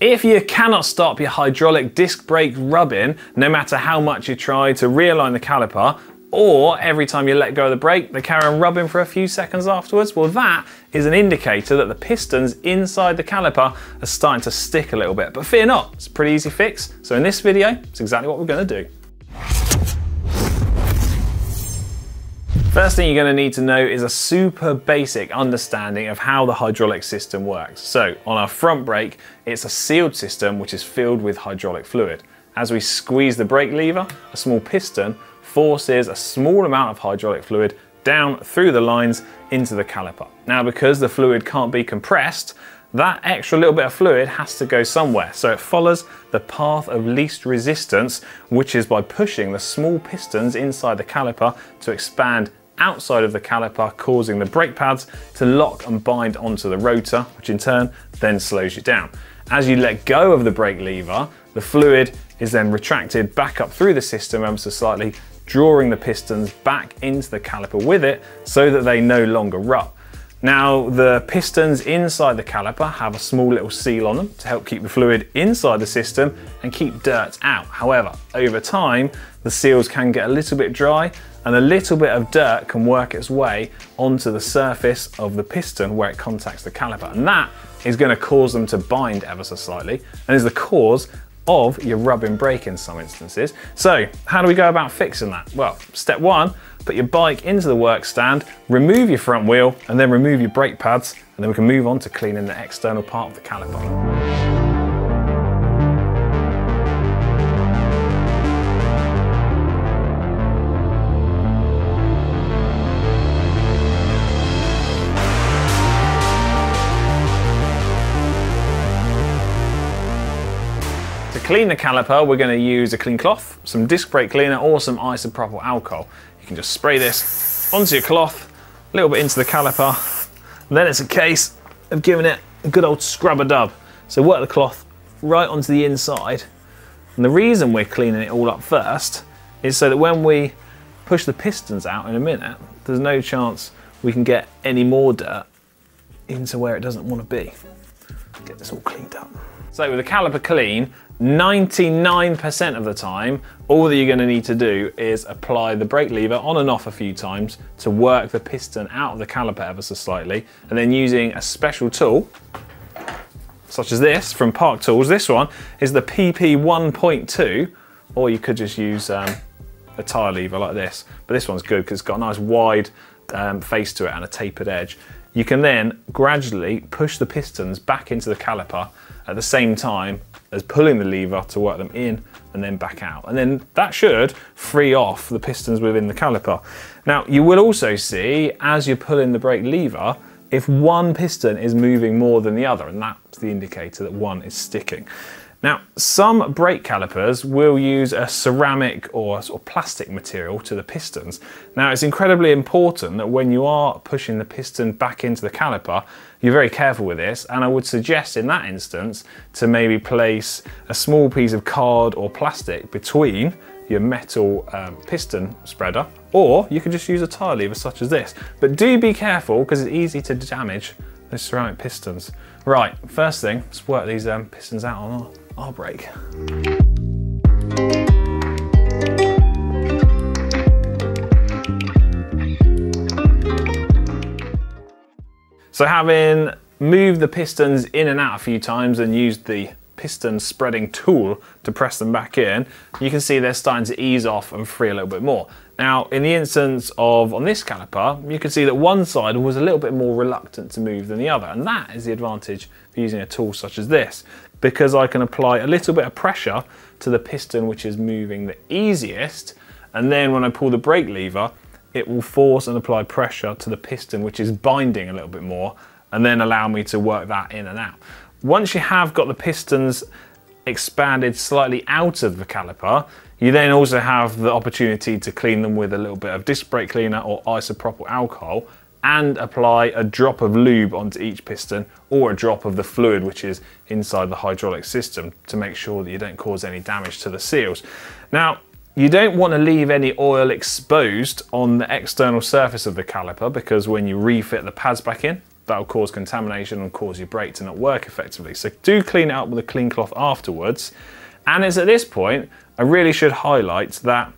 If you cannot stop your hydraulic disc brake rubbing, no matter how much you try to realign the caliper, or every time you let go of the brake, they carry on rubbing for a few seconds afterwards, well, that is an indicator that the pistons inside the caliper are starting to stick a little bit. But fear not, it's a pretty easy fix. So in this video, it's exactly what we're going to do. First thing you're going to need to know is a super basic understanding of how the hydraulic system works. So on our front brake, it's a sealed system which is filled with hydraulic fluid. As we squeeze the brake lever, a small piston forces a small amount of hydraulic fluid down through the lines into the caliper. Now, because the fluid can't be compressed, that extra little bit of fluid has to go somewhere. So it follows the path of least resistance, which is by pushing the small pistons inside the caliper to expand outside of the caliper, causing the brake pads to lock and bind onto the rotor, which in turn then slows you down. As you let go of the brake lever, the fluid is then retracted back up through the system ever so slightly, drawing the pistons back into the caliper with it so that they no longer rub. Now, the pistons inside the caliper have a small little seal on them to help keep the fluid inside the system and keep dirt out. However, over time, the seals can get a little bit dry and a little bit of dirt can work its way onto the surface of the piston where it contacts the caliper. And that is going to cause them to bind ever so slightly and is the cause of your rubbing brake in some instances. So how do we go about fixing that? Well, step one, put your bike into the work stand, remove your front wheel, and then remove your brake pads, and then we can move on to cleaning the external part of the caliper. To clean the caliper, we're going to use a clean cloth, some disc brake cleaner, or some isopropyl alcohol. You can just spray this onto your cloth, a little bit into the caliper, and then it's a case of giving it a good old scrub a dub. So work the cloth right onto the inside, and the reason we're cleaning it all up first is so that when we push the pistons out in a minute, there's no chance we can get any more dirt into where it doesn't want to be. Get this all cleaned up. So with the caliper clean, 99% of the time, all that you're going to need to do is apply the brake lever on and off a few times to work the piston out of the caliper ever so slightly, and then using a special tool, such as this from Park Tools. This one is the PP 1.2, or you could just use a tyre lever like this, but this one's good because it's got a nice wide face to it and a tapered edge. You can then gradually push the pistons back into the caliper at the same time as pulling the lever to work them in and then back out. And then that should free off the pistons within the caliper. Now, you will also see as you're pulling the brake lever, if one piston is moving more than the other, and that's the indicator that one is sticking. Now, some brake calipers will use a ceramic or sort of plastic material to the pistons. Now, it's incredibly important that when you are pushing the piston back into the caliper, you're very careful with this, and I would suggest in that instance to maybe place a small piece of card or plastic between your metal piston spreader, or you can just use a tyre lever such as this. But do be careful because it's easy to damage those ceramic pistons. Right, first thing, let's work these pistons out on our brake. So having moved the pistons in and out a few times and used the piston spreading tool to press them back in, you can see they're starting to ease off and free a little bit more. Now, in the instance of on this caliper, you can see that one side was a little bit more reluctant to move than the other, and that is the advantage of using a tool such as this, because I can apply a little bit of pressure to the piston which is moving the easiest, and then when I pull the brake lever, it will force and apply pressure to the piston which is binding a little bit more, and then allow me to work that in and out. Once you have got the pistons expanded slightly out of the caliper, you then also have the opportunity to clean them with a little bit of disc brake cleaner or isopropyl alcohol, and apply a drop of lube onto each piston or a drop of the fluid which is inside the hydraulic system to make sure that you don't cause any damage to the seals. Now, you don't want to leave any oil exposed on the external surface of the caliper, because when you refit the pads back in, that'll cause contamination and cause your brake to not work effectively. So do clean it up with a clean cloth afterwards. And it's at this point, I really should highlight that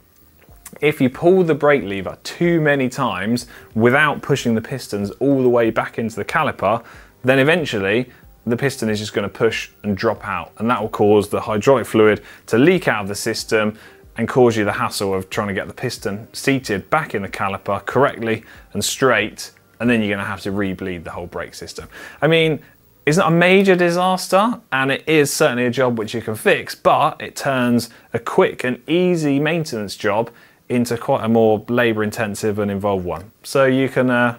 if you pull the brake lever too many times without pushing the pistons all the way back into the caliper, then eventually the piston is just going to push and drop out, and that will cause the hydraulic fluid to leak out of the system and cause you the hassle of trying to get the piston seated back in the caliper correctly and straight, and then you're going to have to re-bleed the whole brake system. I mean, it's not a major disaster, and it is certainly a job which you can fix, but it turns a quick and easy maintenance job into quite a more labour intensive and involved one. So you can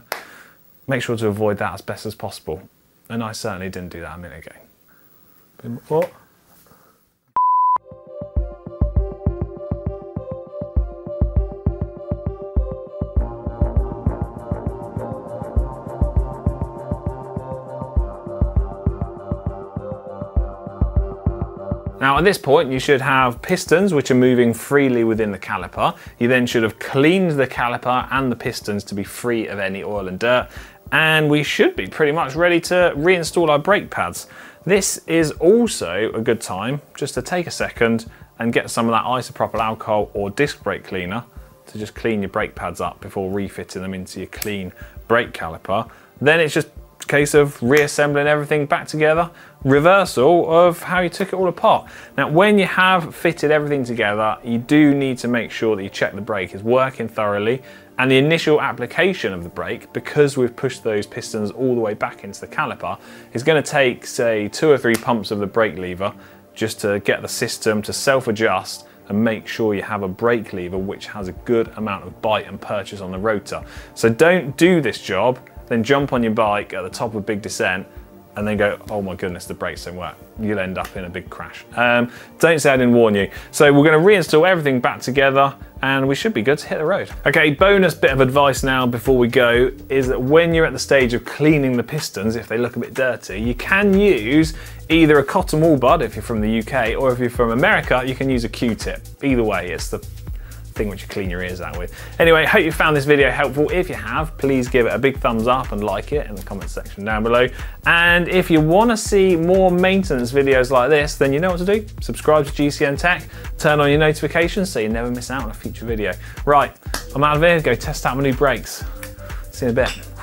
make sure to avoid that as best as possible. And I certainly didn't do that a minute ago. What? Now at this point you should have pistons which are moving freely within the caliper. You then should have cleaned the caliper and the pistons to be free of any oil and dirt, and we should be pretty much ready to reinstall our brake pads. This is also a good time just to take a second and get some of that isopropyl alcohol or disc brake cleaner to just clean your brake pads up before refitting them into your clean brake caliper. Then it's just a case of reassembling everything back together, reversal of how you took it all apart. Now when you have fitted everything together, you do need to make sure that you check the brake is working thoroughly, and the initial application of the brake, because we've pushed those pistons all the way back into the caliper, is going to take say 2 or 3 pumps of the brake lever just to get the system to self-adjust and make sure you have a brake lever which has a good amount of bite and purchase on the rotor. So don't do this job, then jump on your bike at the top of a big descent and then go, oh my goodness, the brakes don't work. You'll end up in a big crash. Don't say I didn't warn you. So we're going to reinstall everything back together and we should be good to hit the road. Okay, bonus bit of advice now before we go is that when you're at the stage of cleaning the pistons, if they look a bit dirty, you can use either a cotton wool bud if you're from the UK, or if you're from America, you can use a Q-tip. Either way, it's the thing which you clean your ears out with. Anyway, hope you found this video helpful. If you have, please give it a big thumbs up and like it in the comment section down below. And if you want to see more maintenance videos like this, then you know what to do. Subscribe to GCNTech, turn on your notifications so you never miss out on a future video. Right, I'm out of here, go test out my new brakes. See you in a bit.